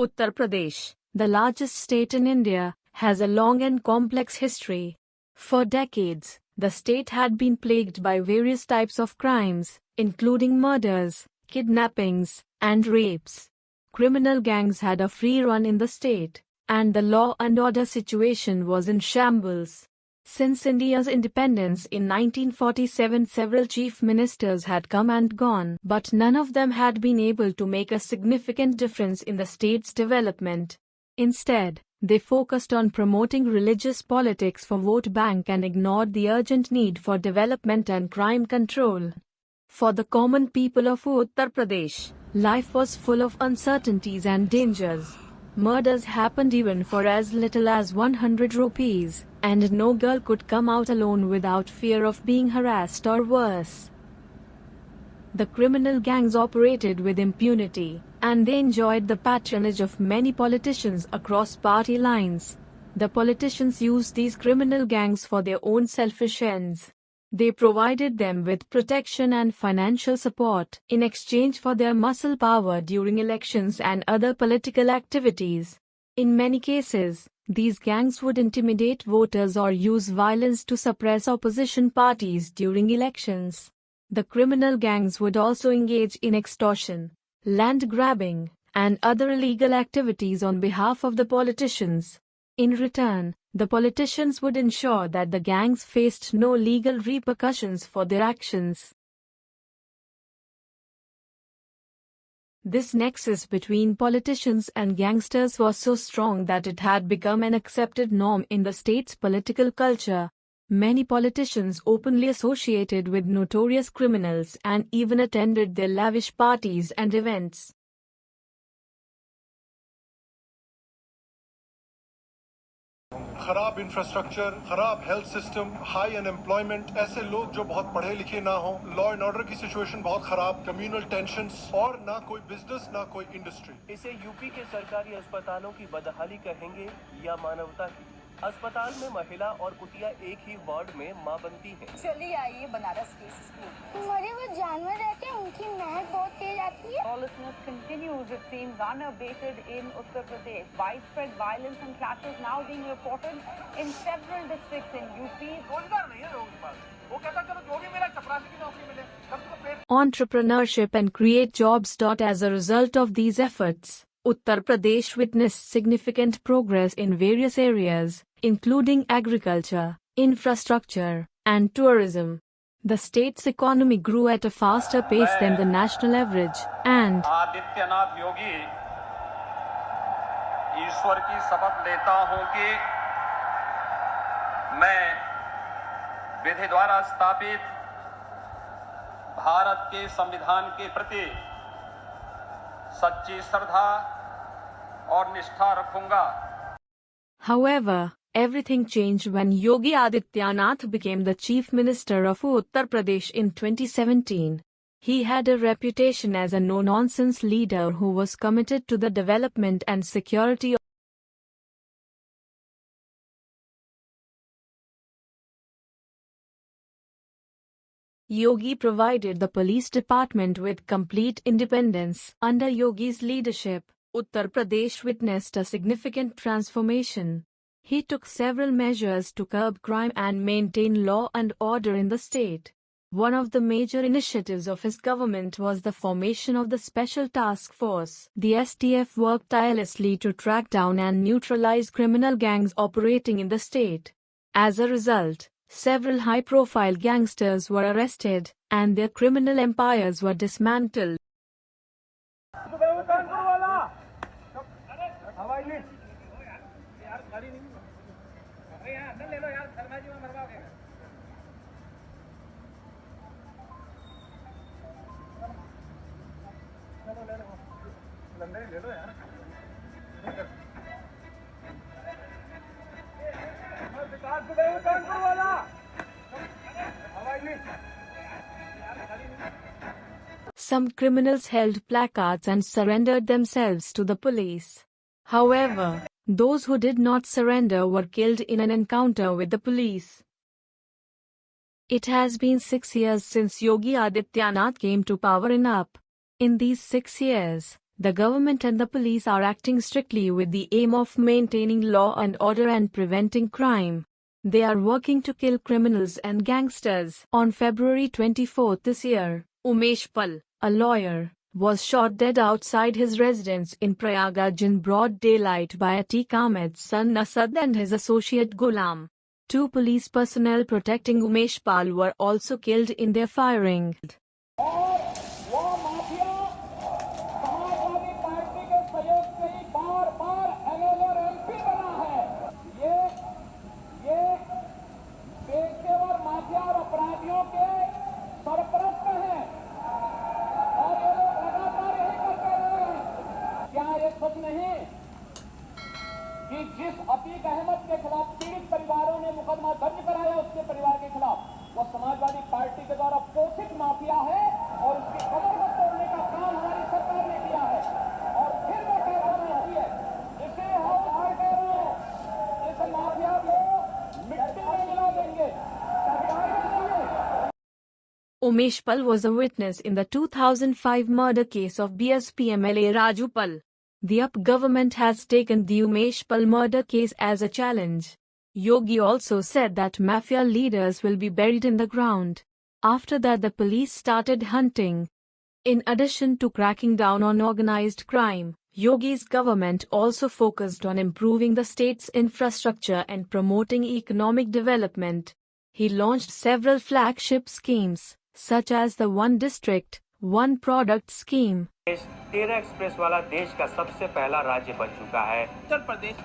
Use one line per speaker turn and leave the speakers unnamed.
Uttar Pradesh, the largest state in India, has a long and complex history. For decades, the state had been plagued by various types of crimes, including murders, kidnappings, and rapes. Criminal gangs had a free run in the state, and the law and order situation was in shambles. Since India's independence in 1947, several chief ministers had come and gone, but none of them had been able to make a significant difference in the state's development. Instead, they focused on promoting religious politics for vote bank and ignored the urgent need for development and crime control. For the common people of Uttar Pradesh, life was full of uncertainties and dangers. Murders happened even for as little as 100 rupees, and no girl could come out alone without fear of being harassed or worse. The criminal gangs operated with impunity, and they enjoyed the patronage of many politicians across party lines. The politicians used these criminal gangs for their own selfish ends. They provided them with protection and financial support in exchange for their muscle power during elections and other political activities. In many cases, these gangs would intimidate voters or use violence to suppress opposition parties during elections. The criminal gangs would also engage in extortion, land grabbing, and other illegal activities on behalf of the politicians. In return, the politicians would ensure that the gangs faced no legal repercussions for their actions. This nexus between politicians and gangsters was so strong that it had become an accepted norm in the state's political culture. Many politicians openly associated with notorious criminals and even attended their lavish parties and events.
खराब infrastructure, खराब health system, high unemployment, ऐसे लोग जो बहुत पढ़े लिखे ना हो, लॉ एंड ऑर्डर की सिचुएशन बहुत खराब, कम्युनल टेंशंस और ना कोई बिजनेस ना कोई इंडस्ट्री।
इसे यूपी के सरकारी अस्पतालों की बदहाली कहेंगे या मानवता की। अस्पताल में महिला और कुटिया एक ही वार्ड में मां बनती हैं।
चलिए आइए बनारस केस स्कूल। मरे हुए जानवर रहते हैं, उनकी महक बहुत तेज आती है।
Lawlessness continues, it seems, unabated in Uttar Pradesh. Widespread violence and clashes now being reported in several districts in UP.
रोजगार नहीं है लोगों के पास। वो कहता चलो जो भी मिला चपरासी की नौकरी मिले, कम से कम
Entrepreneurship and create jobs. As a result of these efforts, Uttar Pradesh witnessed significant progress in various areas, including agriculture, infrastructure, and tourism. The state's economy grew at a faster pace than the national average, and
Adityanath Yogi ईश्वर की शपथ लेता हूं कि मैं विधि द्वारा स्थापित भारत के संविधान के प्रति सच्ची श्रद्धा और निष्ठा रखूंगा.
However, everything changed when Yogi Adityanath became the chief minister of Uttar Pradesh in 2017. He had a reputation as a no-nonsense leader who was committed to the development and security of Yogi provided the police department with complete independence. Under Yogi's leadership, Uttar Pradesh witnessed a significant transformation. He took several measures to curb crime and maintain law and order in the state. One of the major initiatives of his government was the formation of the Special Task Force. The STF worked tirelessly to track down and neutralize criminal gangs operating in the state. As a result, several high-profile gangsters were arrested, and their criminal empires were dismantled. Some criminals held placards and surrendered themselves to the police. However, those who did not surrender were killed in an encounter with the police. It has been 6 years since Yogi Adityanath came to power in UP. In these 6 years, The government and the police are acting strictly with the aim of maintaining law and order and preventing crime. They are working to kill criminals and gangsters. On February 24 this year, Umesh Pal, a lawyer, was shot dead outside his residence in Prayagraj in broad daylight by Atiq Ahmed's son Asad and his associate Ghulam. 2 police personnel protecting Umesh Pal were also killed in their firing.
सच नहीं कि जिस अतीक अहमद के खिलाफ पीड़ित परिवारों ने मुकदमा दर्ज कराया उसके परिवार के खिलाफ, वो समाजवादी पार्टी के द्वारा पोषित माफिया है और उसकी कमर को तोड़ने का काम हमारी सरकार ने किया है। और फिर वो कार्रवाई हुई है। इसे हम इस माफिया को मिट्टी में मिला देंगे।
Umesh Pal was a witness in the 2005 murder case of BSP MLA Raju Pal. The UP government has taken the Umesh Pal murder case as a challenge. Yogi also said that mafia leaders will be buried in the ground. After that, the police started hunting. In addition to cracking down on organized crime, Yogi's government also focused on improving the state's infrastructure and promoting economic development. He launched several flagship schemes, such as the One District, One Product scheme.
13 express वाला देश का सबसे पहला राज्य बन चुका है। उत्तर प्रदेश